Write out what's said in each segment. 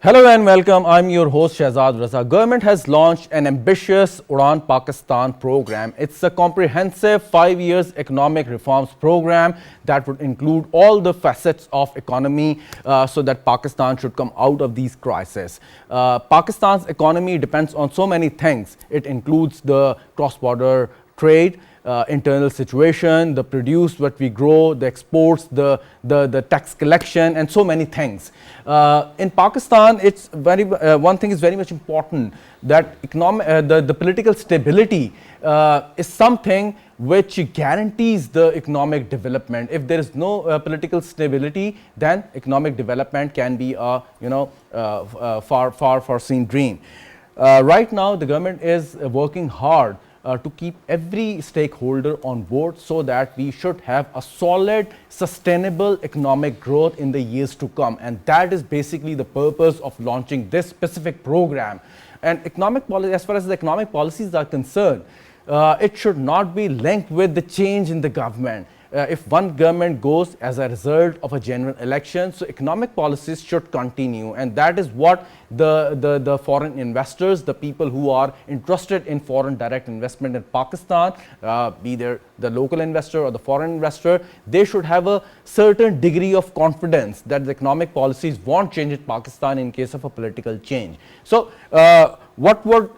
Hello and welcome. I'm your host Shehzad Raza. Government has launched an ambitious Uraan Pakistan program. It's a comprehensive 5 years economic reforms program that would include all the facets of economy so that Pakistan should come out of these crises. Pakistan's economy depends on so many things. It includes the cross-border trade, internal situation, the produce, what we grow, the exports, the tax collection, and so many things. In Pakistan, it's one thing is very much important, that the political stability is something which guarantees the economic development. If there is no political stability, then economic development can be a far foreseen dream. Right now, the government is working hard to keep every stakeholder on board so that we should have a solid, sustainable economic growth in the years to come. And that is basically the purpose of launching this specific program. And economic policy, as far as the economic policies are concerned, it should not be linked with the change in the government. If one government goes as a result of a general election, so economic policies should continue, and that is what the foreign investors, the people who are interested in foreign direct investment in Pakistan, be there the local investor or the foreign investor, they should have a certain degree of confidence that the economic policies won't change in Pakistan in case of a political change. So what would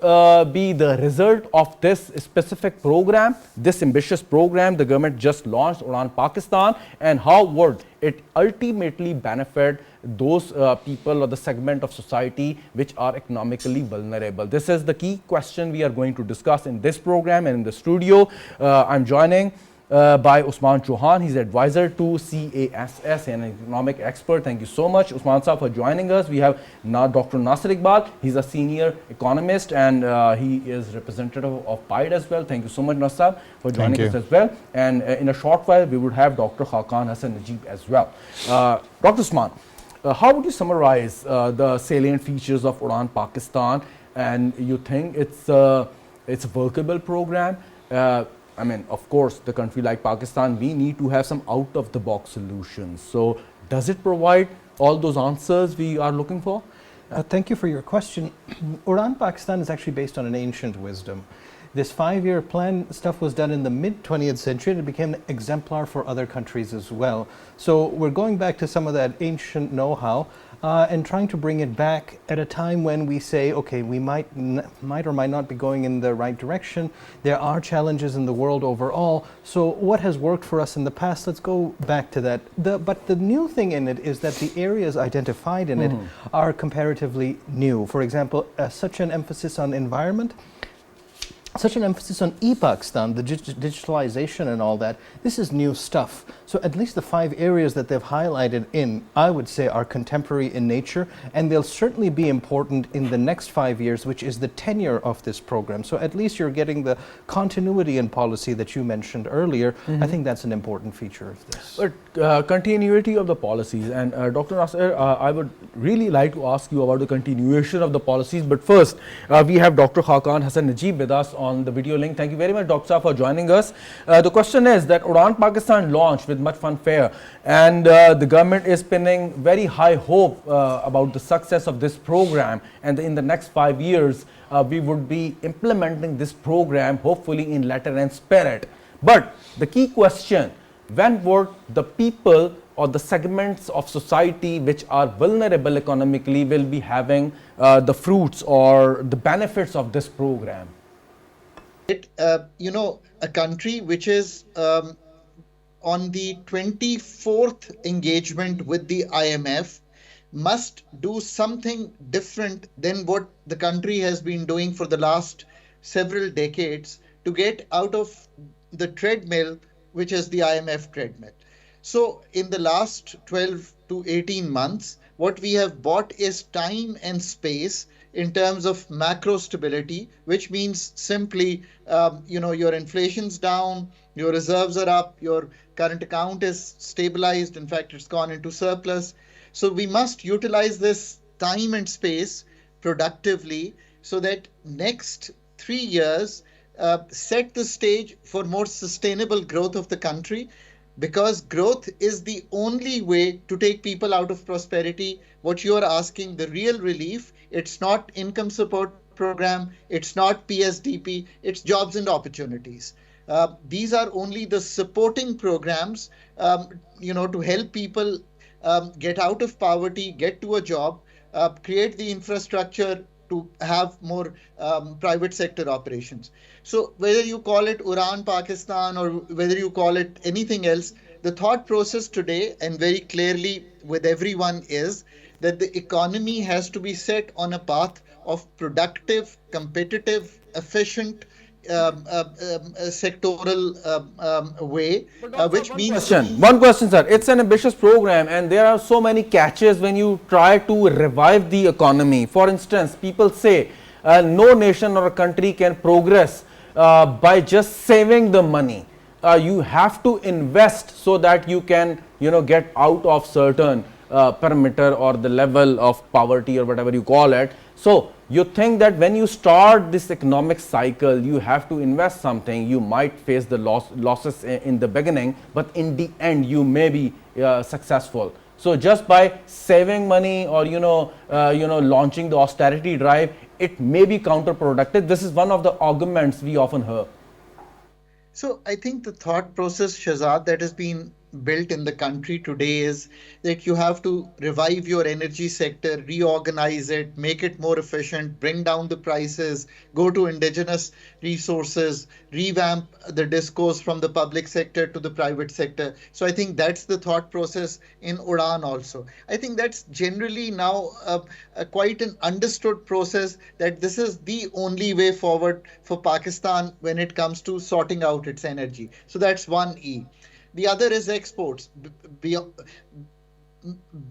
be the result of this specific program, this ambitious program the government just launched, Uraan Pakistan, and how would it ultimately benefit those people or the segment of society which are economically vulnerable? This is the key question we are going to discuss in this program. And in the studio, I'm joining by Usman Chohan. He's advisor to CASS and an economic expert. Thank you so much, Usman Saab, for joining us. We have now Dr. Nasir Iqbal. He's a senior economist and he is representative of PIDE as well. Thank you so much, Nasir, for joining us as well. And in a short while, we would have Dr. Khaqan, Hassan, Najeeb as well. Dr. Usman, how would you summarize the salient features of Uraan Pakistan? And you think it's a workable program? I mean, of course, the country like Pakistan, we need to have some out-of-the-box solutions. So does it provide all those answers we are looking for? Thank you for your question. Uraan Pakistan is actually based on an ancient wisdom. This 5-year plan stuff was done in the mid-20th century and it became an exemplar for other countries as well. So we're going back to some of that ancient know-how and trying to bring it back at a time when we say, okay, we might or might not be going in the right direction. There are challenges in the world overall. So what has worked for us in the past, let's go back to that. But the new thing in it is that the areas identified in it are comparatively new. For example, such an emphasis on environment, such an emphasis on e-Pakistan, the digitalization and all that, this is new stuff. So at least the 5 areas that they've highlighted in, I would say, are contemporary in nature, and they'll certainly be important in the next 5 years, which is the tenure of this program. So at least you're getting the continuity in policy that you mentioned earlier. I think that's an important feature of this. But continuity of the policies, and Dr. Nasir, I would really like to ask you about the continuation of the policies. But first, we have Dr. Khaqan Hassan Najeeb with us on the video link. Thank you very much, Dr. Saab, for joining us. The question is that Uraan Pakistan launched with much fanfare, and the government is pinning very high hope about the success of this program, and in the next 5 years we would be implementing this program hopefully in letter and spirit. But the key question, when would the people or the segments of society which are vulnerable economically will be having the fruits or the benefits of this program? A country which is on the 24th engagement with the IMF must do something different than what the country has been doing for the last several decades to get out of the treadmill, which is the IMF treadmill. So in the last 12 to 18 months, what we have bought is time and space in terms of macro stability, which means simply, your inflation's down, your reserves are up, your current account is stabilized. In fact, it's gone into surplus. So we must utilize this time and space productively so that next 3 years set the stage for more sustainable growth of the country. because growth is the only way to take people out of prosperity. What you are asking, the real relief, it's not income support program, it's not PSDP, it's jobs and opportunities. These are only the supporting programs, to help people get out of poverty, get to a job, create the infrastructure to have more private sector operations. So whether you call it Uraan Pakistan or whether you call it anything else, the thought process today and very clearly with everyone is that the economy has to be set on a path of productive, competitive, efficient, sectoral way, But Dr. Sir, which one means question. One question, sir. It's an ambitious program, and there are so many catches when you try to revive the economy. For instance, people say no nation or a country can progress by just saving the money. You have to invest so that you can, get out of certain perimeter or the level of poverty or whatever you call it. So you think that when you start this economic cycle, you have to invest something. You might face the losses in the beginning, but in the end, you may be successful. So just by saving money or launching the austerity drive, it may be counterproductive. This is one of the arguments we often hear. so I think the thought process, Shahzad, that has been built in the country today is that you have to revive your energy sector, reorganize it, make it more efficient, bring down the prices, go to indigenous resources, revamp the discourse from the public sector to the private sector. So I think that's the thought process in Udaan also. I think that's generally now quite an understood process that this is the only way forward for Pakistan when it comes to sorting out its energy. So that's one E. The other is exports.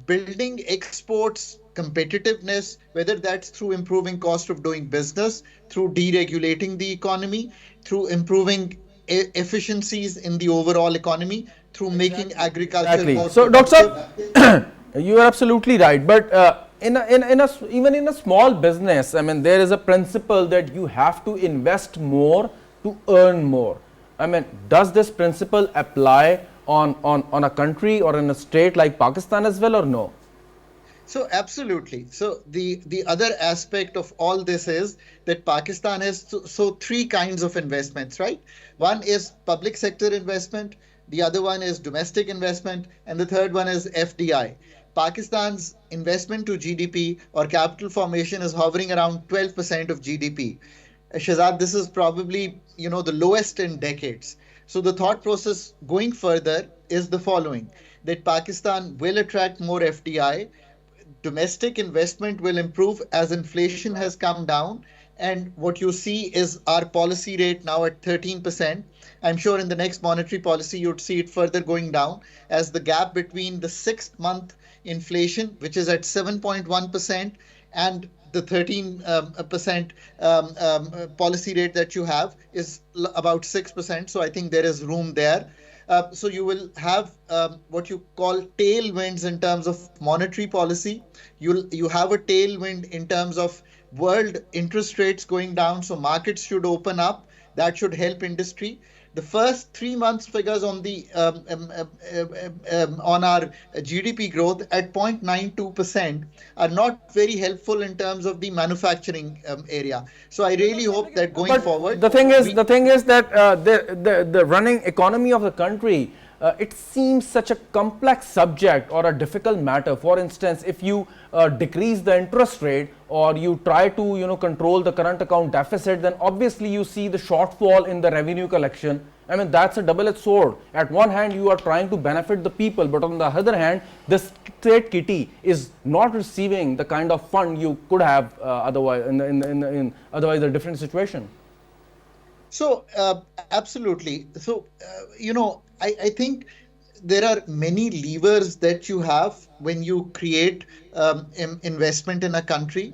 Building exports competitiveness, whether that's through improving cost of doing business, through deregulating the economy, through improving efficiencies in the overall economy, through making agriculture Exactly. more So, productive. Doctor Saab, you are absolutely right. But even in a small business, I mean, there is a principle that you have to invest more to earn more. I mean, does this principle apply on a country or in a state like Pakistan as well, or no? So absolutely. So the other aspect of all this is that Pakistan has three kinds of investments, right? One is public sector investment, the other one is domestic investment, and the third one is FDI. Pakistan's investment to GDP or capital formation is hovering around 12% of GDP. Shazad, this is probably the lowest in decades. So the thought process going further is the following: that Pakistan will attract more FDI, domestic investment will improve as inflation has come down. And what you see is our policy rate now at 13%. I'm sure in the next monetary policy, you'd see it further going down as the gap between the 6th month inflation, which is at 7.1%, and the 13% policy rate that you have is about 6%. So I think there is room there. So you will have what you call tailwinds in terms of monetary policy. You have a tailwind in terms of world interest rates going down, so markets should open up. That should help industry. The first 3 months figures on the on our GDP growth at 0.92% are not very helpful in terms of the manufacturing area. So I really hope that going But forward, the thing is that the running economy of the country, it seems such a complex subject or a difficult matter. For instance, if you decrease the interest rate or you try to control the current account deficit, then obviously you see the shortfall in the revenue collection. I mean, that's a double-edged sword. At one hand, you are trying to benefit the people, but on the other hand, the state kitty is not receiving the kind of fund you could have otherwise in otherwise a different situation. so absolutely. So I think there are many levers that you have when you create investment in a country.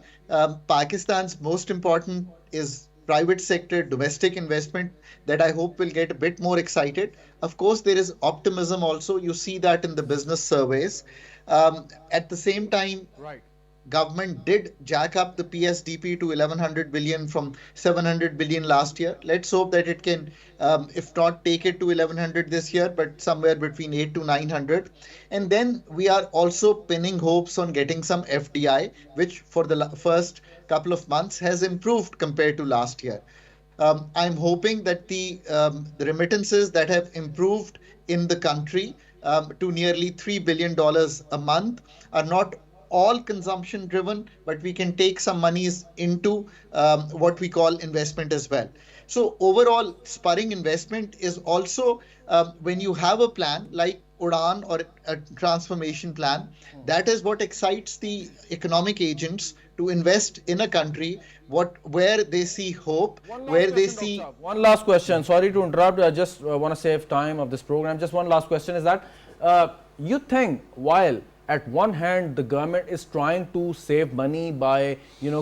Pakistan's most important is private sector, domestic investment that I hope will get a bit more excited. Of course, there is optimism also. You see that in the business surveys. At the same time, Right. government did jack up the PSDP to 1100 billion from 700 billion last year. Let's hope that it can, if not take it to 1100 this year, but somewhere between 8 to 900. And then we are also pinning hopes on getting some FDI, which for the first couple of months has improved compared to last year. I'm hoping that the remittances that have improved in the country to nearly $3 billion a month are not all consumption driven, but we can take some monies into what we call investment as well. So overall, spurring investment is also when you have a plan like Udaan or a transformation plan, that is what excites the economic agents to invest in a country where they see hope, where they see. One last question. Sorry to interrupt. I just want to save time of this program. Just one last question is that you think while at one hand the government is trying to save money by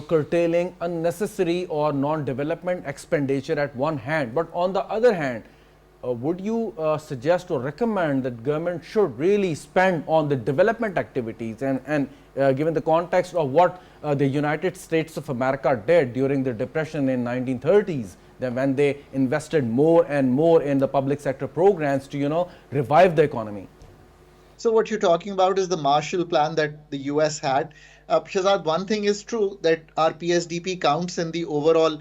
curtailing unnecessary or non-development expenditure at one hand, but on the other hand, would you suggest or recommend that government should really spend on the development activities and given the context of what the United States of America did during the Depression in 1930s, then when they invested more and more in the public sector programs to revive the economy? So what you're talking about is the Marshall Plan that the US had. Shehzad, one thing is true that our PSDP counts in the overall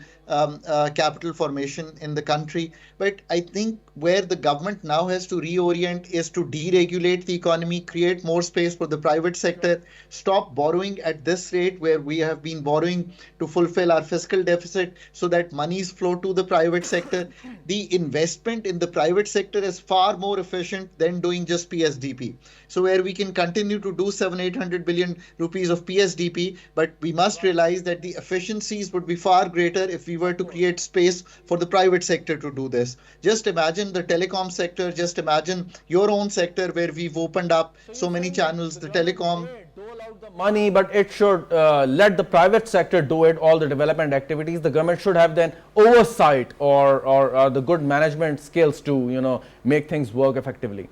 capital formation in the country. But I think where the government now has to reorient is to deregulate the economy, create more space for the private sector, stop borrowing at this rate where we have been borrowing to fulfill our fiscal deficit so that monies flow to the private sector. The investment in the private sector is far more efficient than doing just PSDP. So where we can continue to do 700-800 billion rupees of PSDP, but we must realize that the efficiencies would be far greater if we were to create space for the private sector to do this. Just imagine the telecom sector, just imagine your own sector where we've opened up so many channels, the telecom. Dole out the money, but it should let the private sector do it, all the development activities. The government should have then oversight or the good management skills to make things work effectively.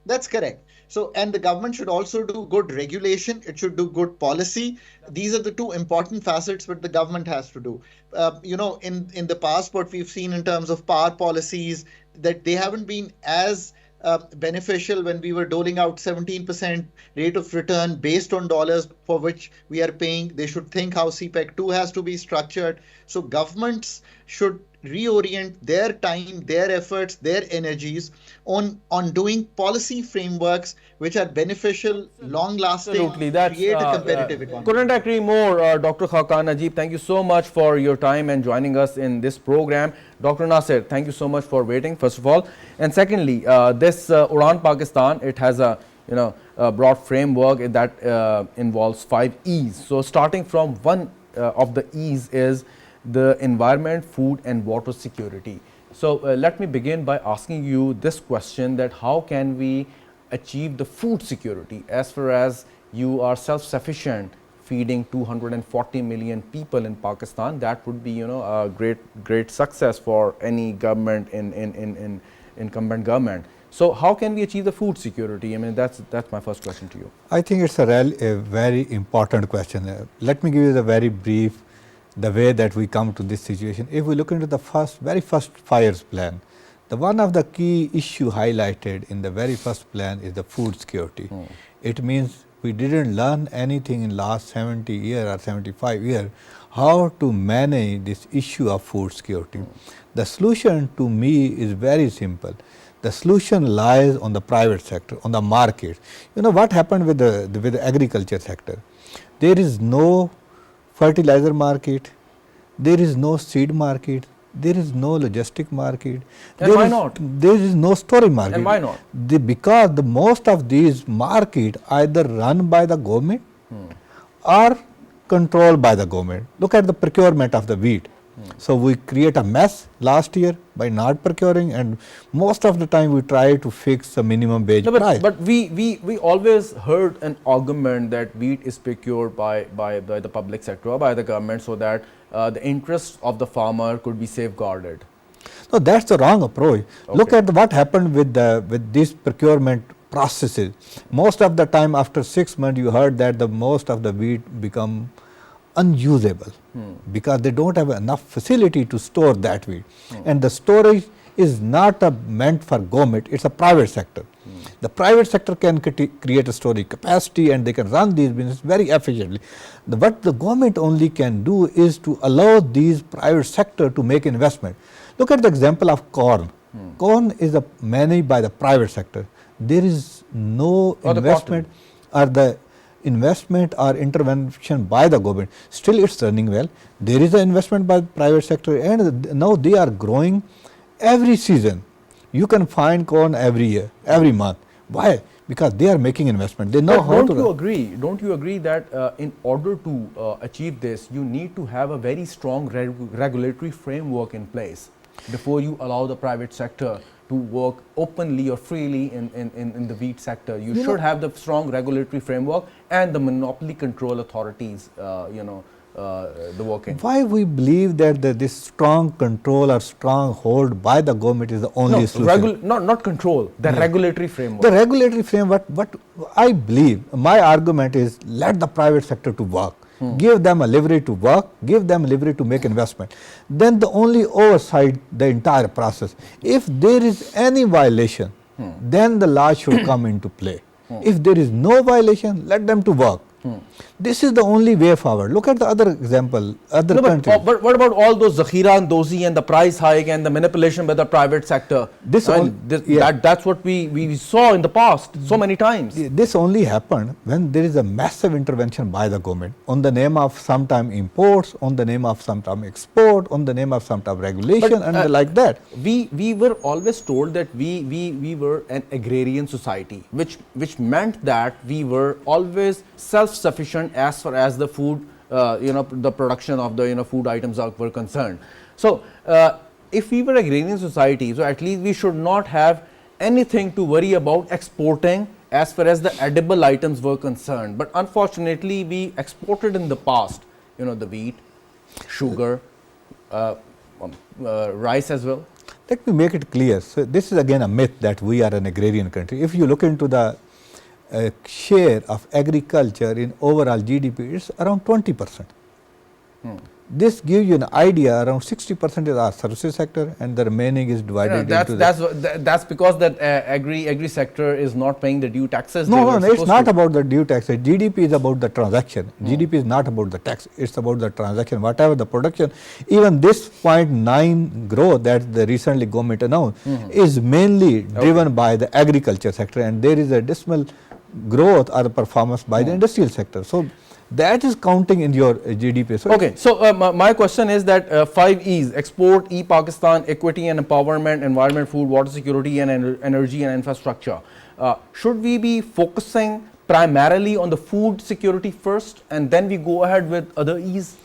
That's correct. So, and the government should also do good regulation. It should do good policy. These are the two important facets that the government has to do. In the past, what we've seen in terms of power policies, that they haven't been as beneficial when we were doling out 17% rate of return based on dollars for which we are paying. They should think how CPEC 2 has to be structured. So governments should reorient their time, their efforts, their energies on doing policy frameworks which are beneficial, long-lasting, Absolutely, that's create a competitive economy. Couldn't agree more, Dr. Khaqan. Najeeb, thank you so much for your time and joining us in this program. Dr. Nasir, thank you so much for waiting, first of all. And secondly, this Uraan Pakistan, it has a broad framework that involves 5 E's. So starting from one of the E's is the environment, food and water security. So let me begin by asking you this question, that how can we achieve the food security as far as you are self-sufficient feeding 240 million people in Pakistan? That would be a great success for any government in incumbent government. So how can we achieve the food security? I mean, that's my first question to you. I think it's a very important question. Let me give you the very brief the way that we come to this situation. If we look into the very first 5 years plan, the one of the key issue highlighted in the very first plan is the food security. It means we didn't learn anything in last 70 years or 75 years how to manage this issue of food security. The solution to me is very simple. The solution lies on the private sector, on the market. What happened with the agriculture sector? There is no fertilizer market, there is no seed market, there is no logistic market. And why not? There is no storage market. And why not? Because most of these markets either run by the government or controlled by the government. Look at the procurement of the wheat. So we create a mess last year by not procuring, and most of the time we try to fix the minimum wage price. But we always heard an argument that wheat is procured by the public sector or by the government so that the interests of the farmer could be safeguarded. No, that's the wrong approach. Okay. Look at what happened with this procurement processes. Most of the time after 6 months you heard that the most of the wheat become unusable because they don't have enough facility to store that wheat. And the storage is not meant for government, it's a private sector. The private sector can create a storage capacity and they can run these businesses very efficiently. What the government only can do is to allow these private sector to make investment. Look at the example of corn. Corn is managed by the private sector. There is no investment or intervention by the government. Still it's running well. There is an investment by the private sector and now they are growing every season. You can find corn every year, every month. Why? Because they are making investment. They know how to. Don't you agree that in order to achieve this, you need to have a very strong regulatory framework in place before you allow the private sector to work openly or freely in the wheat sector? You should have the strong regulatory framework and the monopoly control authorities, the working. Why we believe that this strong control or strong hold by the government is the only solution? Not control, the regulatory framework. The regulatory framework, what I believe, my argument is let the private sector to work. Give them a leverage to work, give them leverage to make investment. Then the only oversight the entire process. If there is any violation, then the law should come into play. If there is no violation, let them to work. This is the only way forward. Look at the other example, other countries. But what about all those zakhira and dozi and the price hike and the manipulation by the private sector? That's what we saw in the past so many times. This only happened when there is a massive intervention by the government on the name of sometime imports, on the name of sometime export, on the name of sometime regulation and like that. We were always told that we were an agrarian society, which meant that we were always self-sufficient as far as the food, the production of the food items were concerned. So, if we were agrarian society, so at least we should not have anything to worry about exporting as far as the edible items were concerned. But unfortunately, we exported in the past, the wheat, sugar, rice as well. Let me make it clear. So, this is again a myth that we are an agrarian country. If you look into the share of agriculture in overall GDP, it's around 20%. This gives you an idea, around 60% is our services sector and the remaining is divided into that's because that agri sector is not paying the due taxes. No, it's not about the due taxes. GDP is about the transaction. GDP is not about the tax, it's about the transaction, whatever the production. Even this 0.9 growth that the recently government announced is mainly driven by the agriculture sector, and there is a dismal growth or the performance by the industrial sector. So, that is counting in your GDP. So okay, so my question is that 5 E's, export, Pakistan, equity and empowerment, environment, food, water security and energy and infrastructure. Should we be focusing primarily on the food security first and then we go ahead with other E's?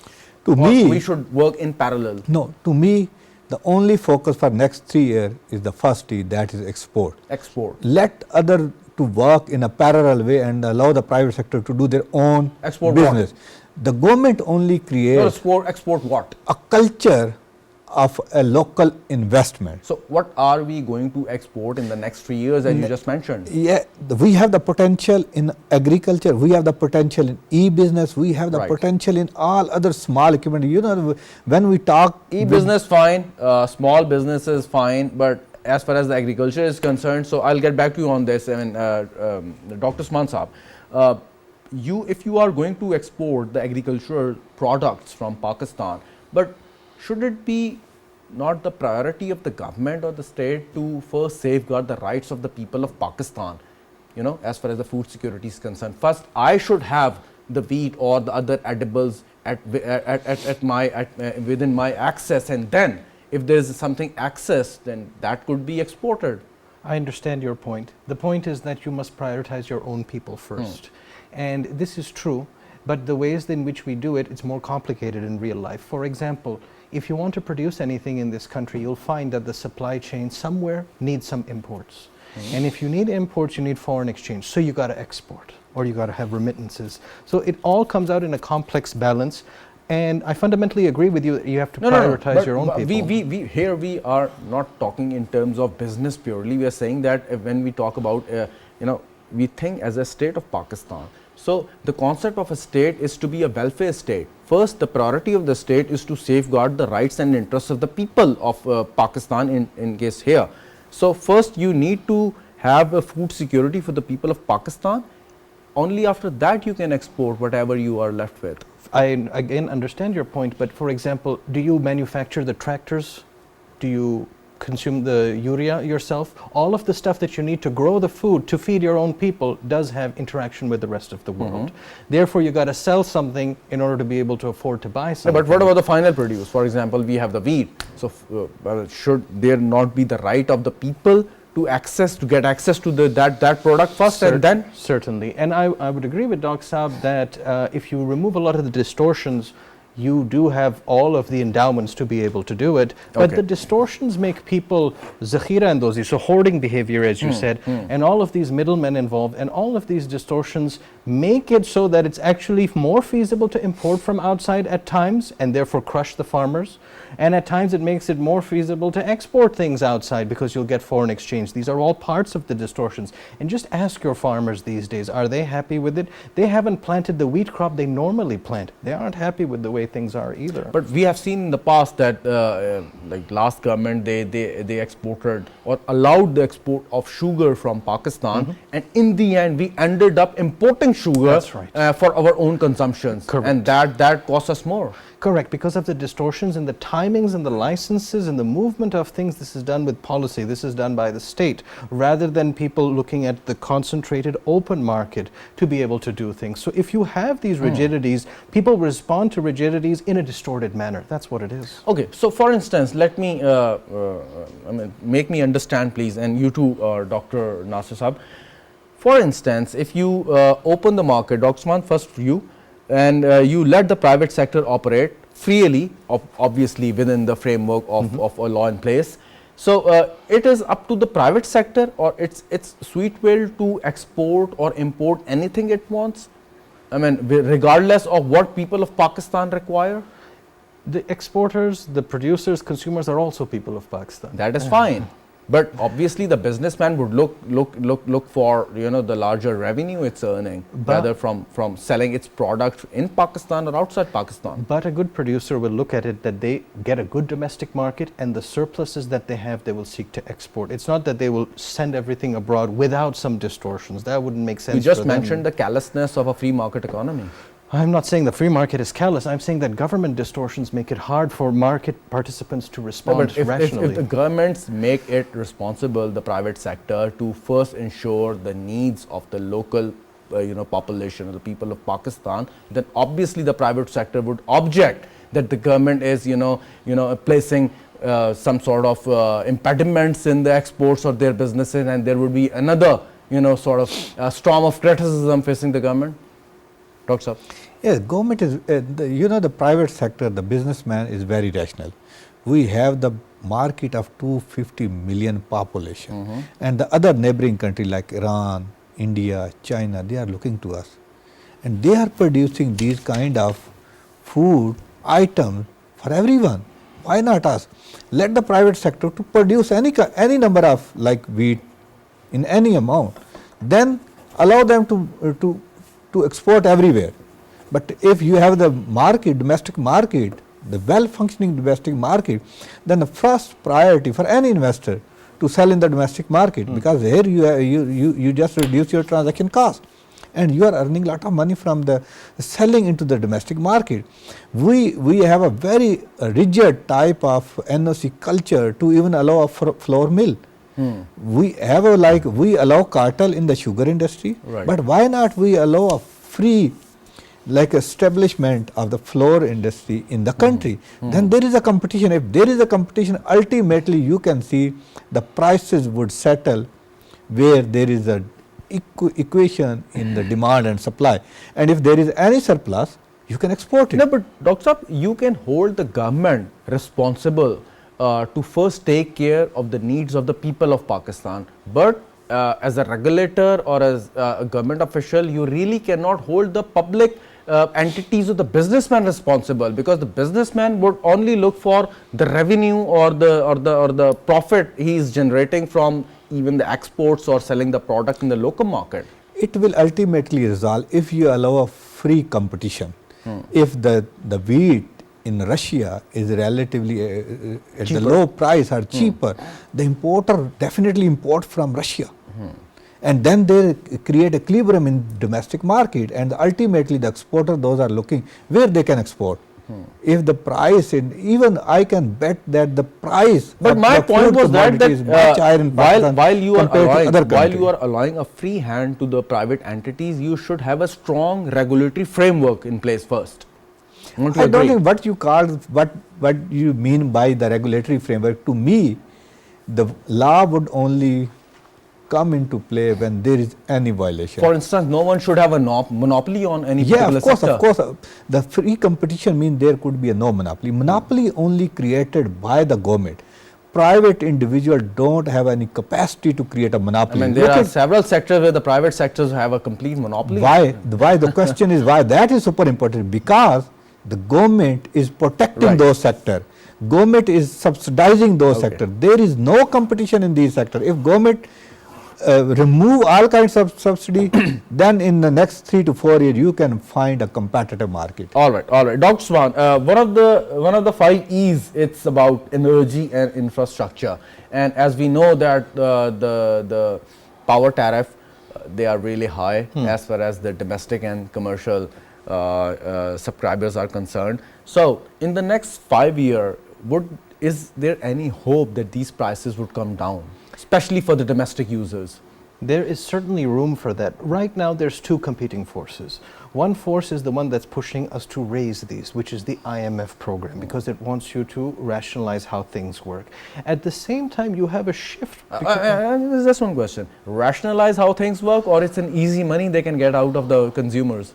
To me, we should work in parallel. No, to me, the only focus for next 3 years is the first E, that is export. Export. Let other to work in a parallel way and allow the private sector to do their own export business. What? The government only creates export what? A culture of a local investment. So, what are we going to export in the next 3 years as you just mentioned? Yeah, we have the potential in agriculture, we have the potential in e-business, we have the potential in all other small equipment. When we talk e-business fine, small business is fine, but as far as the agriculture is concerned, so I'll get back to you on this. I mean, Dr. Usman Saab, if you are going to export the agricultural products from Pakistan, but should it be not the priority of the government or the state to first safeguard the rights of the people of Pakistan, as far as the food security is concerned? First, I should have the wheat or the other edibles within my access, and then if there is something access, then that could be exported. I understand your point. The point is that you must prioritize your own people first. And this is true, but the ways in which we do it, it's more complicated in real life. For example, if you want to produce anything in this country, you'll find that the supply chain somewhere needs some imports. And if you need imports, you need foreign exchange. So you got to export or you got to have remittances. So it all comes out in a complex balance. And I fundamentally agree with you that you have to prioritize your own people. Here we are not talking in terms of business purely. We are saying that when we talk about we think as a state of Pakistan. So the concept of a state is to be a welfare state. First, the priority of the state is to safeguard the rights and interests of the people of Pakistan in case here. So first you need to have a food security for the people of Pakistan. Only after that you can export whatever you are left with. I again understand your point, but for example, do you manufacture the tractors? Do you consume the urea yourself? All of the stuff that you need to grow the food to feed your own people does have interaction with the rest of the world. Therefore, you got to sell something in order to be able to afford to buy something. But what about the final produce? For example, we have the wheat. So should there not be the right of the people to get access to that product first and then? Certainly. And I would agree with Dr. Saab that if you remove a lot of the distortions, you do have all of the endowments to be able to do it, but the distortions make people zakhira and dozi, so hoarding behavior, as you said, and all of these middlemen involved, and all of these distortions make it so that it's actually more feasible to import from outside at times and therefore crush the farmers, and at times it makes it more feasible to export things outside because you'll get foreign exchange. These are all parts of the distortions. And just ask your farmers these days, are they happy with it? They haven't planted the wheat crop they normally plant. They aren't happy with the way things are either. But we have seen in the past that like last government, they exported or allowed the export of sugar from Pakistan, and in the end we ended up importing sugar for our own consumptions. Correct. And that costs us more. Correct, because of the distortions in the timings and the licenses and the movement of things. This is done with policy, this is done by the state, rather than people looking at the concentrated open market to be able to do things. So if you have these rigidities, people respond to rigidities in a distorted manner. That's what it is. Okay, so for instance, let me make me understand please, and you too, Dr. Nasir Saab. For instance, if you open the market, Dr. Usman, first for you, and you let the private sector operate freely, obviously within the framework of a law in place. So it is up to the private sector, or it's sweet will to export or import anything it wants, regardless of what people of Pakistan require. The exporters, the producers, consumers are also people of Pakistan. That is fine. But obviously the businessman would look for the larger revenue it's earning, whether from selling its product in Pakistan or outside Pakistan. But a good producer will look at it that they get a good domestic market, and the surpluses that they have, they will seek to export. It's not that they will send everything abroad without some distortions. That wouldn't make sense. You just mentioned the callousness of a free market economy. I'm not saying the free market is callous. I'm saying that government distortions make it hard for market participants to respond rationally. If the governments make it responsible, the private sector, to first ensure the needs of the local population or the people of Pakistan, then obviously the private sector would object that the government is placing some sort of impediments in the exports of their businesses, and there would be another sort of storm of criticism facing the government. Dr. Saab. Yes, government is, the private sector, the businessman is very rational. We have the market of 250 million population, and the other neighboring country like Iran, India, China, they are looking to us. And they are producing these kind of food items for everyone. Why not us? Let the private sector to produce any number of like wheat in any amount, then allow them to export everywhere. But if you have the market, domestic market, the well-functioning domestic market, then the first priority for any investor to sell in the domestic market, because here you just reduce your transaction cost, and you are earning a lot of money from the selling into the domestic market. We have a very rigid type of NOC culture to even allow a flour mill. We have we allow cartel in the sugar industry, but why not we allow a free establishment of the flour industry in the country? Then there is a competition. If there is a competition, ultimately you can see the prices would settle where there is a equation in the demand and supply, and if there is any surplus, you can export it. No, but Dr. Saab, you can hold the government responsible to first take care of the needs of the people of Pakistan, but as a regulator or as a government official, you really cannot hold the public entities or the businessman responsible, because the businessman would only look for the revenue or the profit he is generating from even the exports or selling the product in the local market? It will ultimately resolve if you allow a free competition. If the wheat in Russia is relatively at the low price or cheaper, the importer definitely import from Russia. And then they create equilibrium in domestic market, and ultimately the exporter, those are looking where they can export. If the price, even I can bet that the price But of my the point food was that, commodity is much higher in Pakistan while you are compared to allowing, other while countries. you are allowing a free hand to the private entities, you should have a strong regulatory framework in place first. Won't you I don't agree? think what you call, what you mean by the regulatory framework. To me, the law would only come into play when there is any violation. For instance, no one should have a monopoly on any Yeah, particular of course, sector. of course. The free competition means there could be a no monopoly. Monopoly only created by the government. Private individual don't have any capacity to create a I monopoly. mean, there Look are at several sectors where the private sectors have a complete monopoly. why the question is why that is super important, because the government is protecting Right. those sectors. Government is subsidizing those Okay. sectors. There is no competition in these sectors. If government remove all kinds of subsidy, then in the next 3 to 4 years you can find a competitive market. All right. Dr. Usman, one of the 5 E's, it's about energy and infrastructure. And as we know that the power tariff, they are really high as far as the domestic and commercial subscribers are concerned. So in the next 5 years, is there any hope that these prices would come down, especially for the domestic users? There is certainly room for that. Right now, there's two competing forces. One force is the one that's pushing us to raise these, which is the IMF program, because it wants you to rationalize how things work. At the same time, you have a shift. There's just one question. Rationalize how things work, or it's an easy money they can get out of the consumers?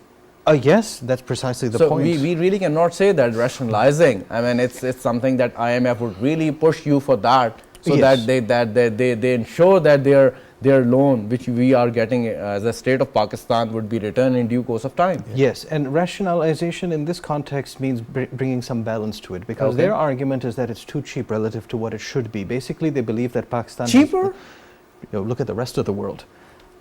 Yes, that's precisely the So point. we really cannot say that rationalizing. I mean, it's something that IMF would really push you for that, so Yes. that they ensure that their loan, which we are getting as a state of Pakistan, would be returned in due course of time. Yes, and rationalization in this context means bringing some balance to it, because Okay. their argument is that it's too cheap relative to what it should be. Basically, they believe that Pakistan Cheaper? Look at the rest of the world.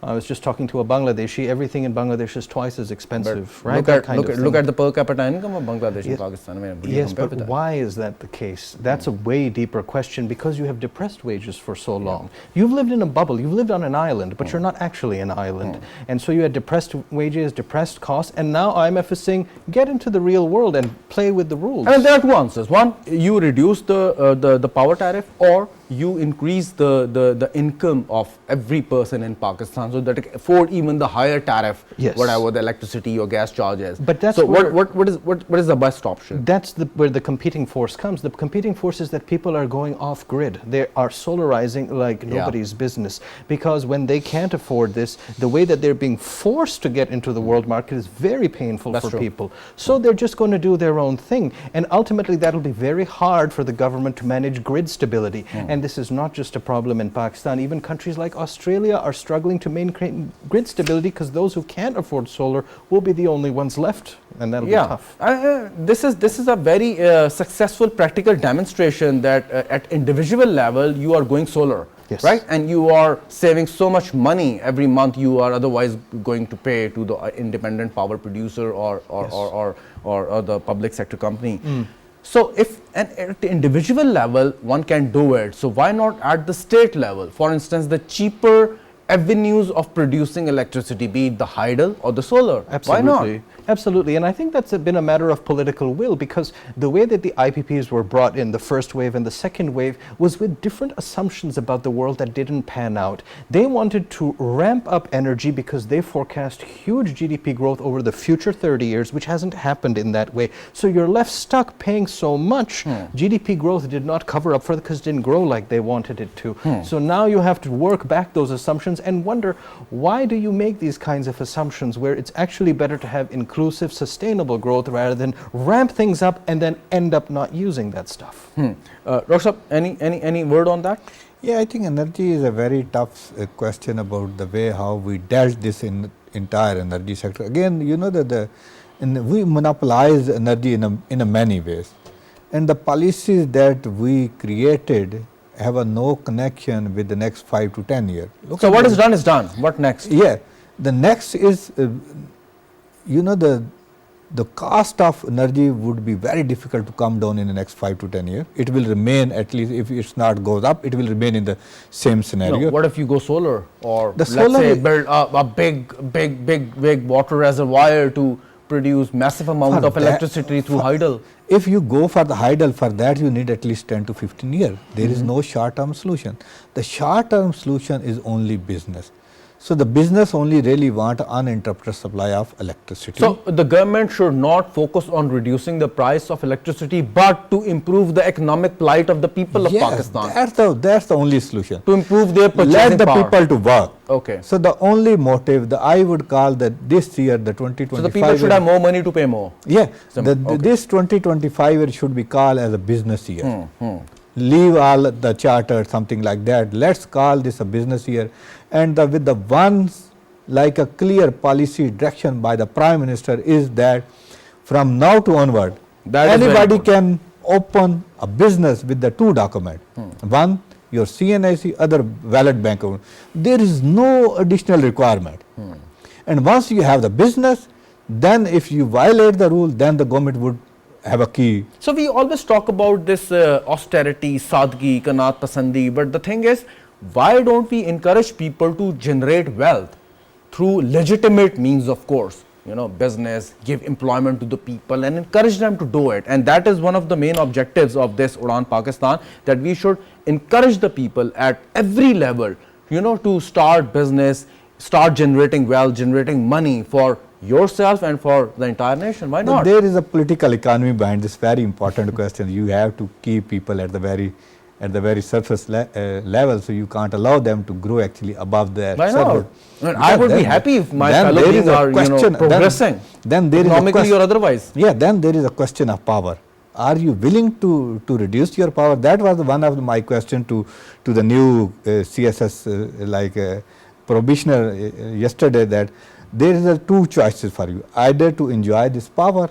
I was just talking to a Bangladeshi. Everything in Bangladesh is twice as expensive, right? Look at the per capita income of Bangladesh and Yes. Pakistan. I mean, would you Yes, compare but with that? why is that the case? That's a way deeper question, because you have depressed wages for so long. You've lived in a bubble, you've lived on an island, but you're not actually an island. And so you had depressed wages, depressed costs, and now IMF is saying, get into the real world and play with the rules. I mean, there are two answers. One, you reduce the power tariff, or you increase the income of every person in Pakistan, so that it can afford even the higher tariff, Yes. whatever the electricity or gas charge is. But that's so where- what is the best option? That's where the competing force comes. The competing force is that people are going off grid. They are solarizing like Yeah. nobody's business, because when they can't afford this, the way that they're being forced to get into the world market is very painful That's for true. people. So they're just going to do their own thing. And ultimately, that'll be very hard for the government to manage grid stability. And this is not just a problem in Pakistan. Even countries like Australia are struggling to maintain grid stability, because those who can't afford solar will be the only ones left, and that'll be tough. This is a very successful practical demonstration that at individual level you are going solar, Yes. right? And you are saving so much money every month you are otherwise going to pay to the independent power producer or the public sector company. So if at the individual level one can do it, so why not at the state level? For instance, the cheaper avenues of producing electricity, be it the hydel or the solar. Absolutely. Why not? Absolutely. And I think that's been a matter of political will, because the way that the IPPs were brought in, the first wave and the second wave, was with different assumptions about the world that didn't pan out. They wanted to ramp up energy because they forecast huge GDP growth over the future 30 years, which hasn't happened in that way. So you're left stuck paying so much. GDP growth did not cover up for it because it didn't grow like they wanted it to. So now you have to work back those assumptions and wonder, why do you make these kinds of assumptions where it's actually better to have inclusive, sustainable growth rather than ramp things up and then end up not using that stuff? Dr. Any word on that? Yeah, I think energy is a very tough question about the way how we dealt this in entire energy sector. Again, you know that we monopolize energy in a many ways, and the policies that we created have a no connection with the next 5 to 10 years. Look So at what the- is done is done. What next? Yeah, the next is, you know, the cost of energy would be very difficult to come down in the next 5 to 10 years. It will remain, at least if it's not goes up, it will remain in the same scenario. No, what if you go solar, or The let's solar say is- build a big water reservoir to produce massive amount For of that- electricity through hydel? If you go for the hydel, for that you need at least 10 to 15 years. There is no short-term solution. The short-term solution is only business. So the business only really want uninterrupted supply of electricity. So the government should not focus on reducing the price of electricity, but to improve the economic plight of the people of yes, Pakistan, that's the only solution. to improve their purchasing Let the power. people to work. Okay. So the only motive, I would call that this year, the 2025. So the people should have more money to pay more. Yeah, Okay. this 2025 year should be called as a business year. Leave all the charter, something like that. Let's call this a business year, and with the ones like a clear policy direction by the Prime Minister is that from now to onward, That is very anybody important. can open a business with the two documents. One, your CNIC, other valid bank account. There is no additional requirement. And once you have the business, then if you violate the rule, then the government would have a key. So we always talk about this austerity, sadgi, kanaat pasandi, but the thing is, why don't we encourage people to generate wealth through legitimate means, of course, you know, business, give employment to the people and encourage them to do it. And that is one of the main objectives of this Uraan Pakistan, that we should encourage the people at every level, you know, to start business, start generating wealth, generating money for yourself and for the entire nation. Why But not? there is a political economy behind this very important question. You have to keep people at the very surface level, so you can't allow them to grow actually above their Why surface. not? I mean, I would be happy if my fellow there is beings a are, question- progressing then there is a economically question- or otherwise. Yeah, then there is a question of power. Are you willing to reduce your power? That was one of my question to the new CSS probationer yesterday, that there is two choices for you: either to enjoy this power,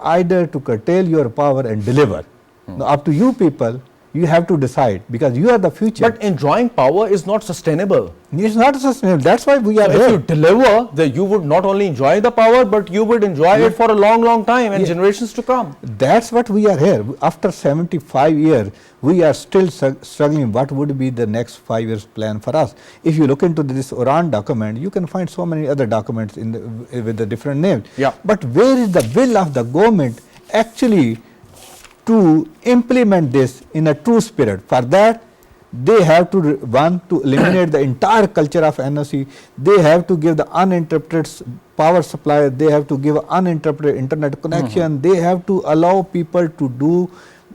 either to curtail your power and deliver. Now, up to you people, you have to decide, because you are the future. But enjoying power is not sustainable. It's not sustainable. That's why we are If you here. deliver, then you would not only enjoy the power, but you would enjoy it for a long time and generations to come. That's what we are here. After 75 years, we are still struggling. What would be the next 5 years plan for us? If you look into this Uraan document, you can find so many other documents with the different names. Yeah. But where is the will of the government actually to implement this in a true spirit? For that, they have to to eliminate the entire culture of NOC. They have to give the uninterrupted power supply. They have to give uninterrupted internet connection. They have to allow people to do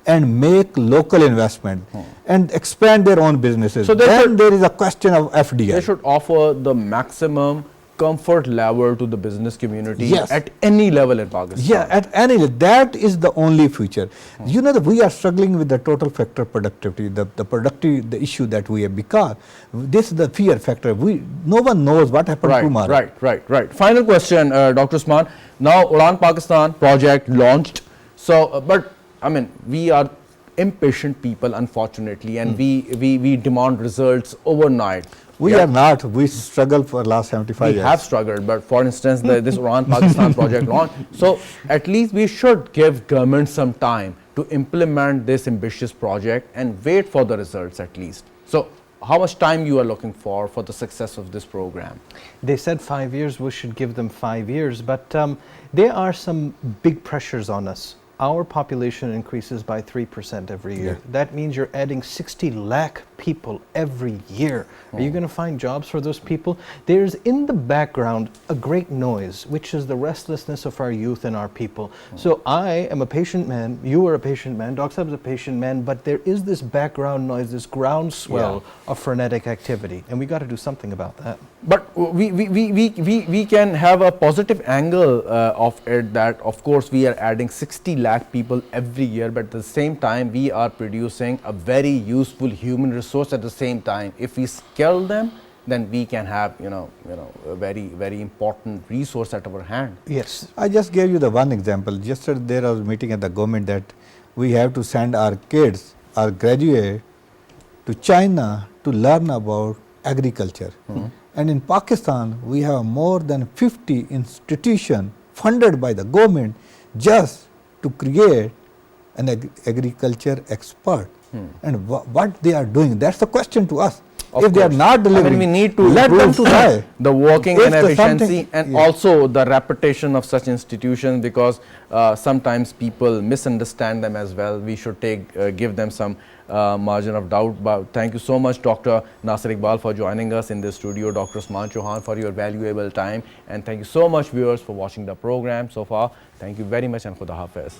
and make local investment and expand their own businesses. So then there is a question of FDI. They should offer the maximum comfort level to the business community Yes. at any level in Pakistan. Yeah, at any level, that is the only future. You know that we are struggling with the total factor productivity, the issue that we have, because this is the fear factor. No one knows what happened tomorrow. Right. Final question, Dr. Usman. Now, Uraan Pakistan project launched. So, but I mean, we are impatient people, unfortunately, and we demand results overnight. We are not. We struggle for last 75 We years. have struggled, but for instance, this Uraan Pakistan project launched. So at least we should give government some time to implement this ambitious project and wait for the results at least. So how much time you are looking for the success of this program? They said 5 years, we should give them 5 years, but there are some big pressures on us. Our population increases by 3% every year. Yeah. That means you're adding 60 lakh people every year. Are you going to find jobs for those people? There's in the background a great noise, which is the restlessness of our youth and our people. So I am a patient man, you are a patient man, Doc Saab is a patient man, but there is this background noise, this groundswell of frenetic activity, and we got to do something about that. But we can have a positive angle of it, that of course we are adding 60 lakh people every year, but at the same time we are producing a very useful human resource at the same time. If we scale them, then we can have a very important resource at our hand. Yes. I just gave you the one example. Yesterday there was a meeting at the government that we have to send our kids, our graduate, to China to learn about agriculture. And in Pakistan, we have more than 50 institutions funded by the government just to create an agriculture expert. And what they are doing, that's the question to us. Of if they are course. not delivering, we need to let them improve to die. the working If and the efficiency something- and yeah. also the reputation of such institutions, because sometimes people misunderstand them as well. We should give them some margin of doubt. But thank you so much, Dr. Nasir Iqbal, for joining us in the studio, Dr. Usman Chohan, for your valuable time, and thank you so much, viewers, for watching the program so far. Thank you very much, and Khuda Hafiz.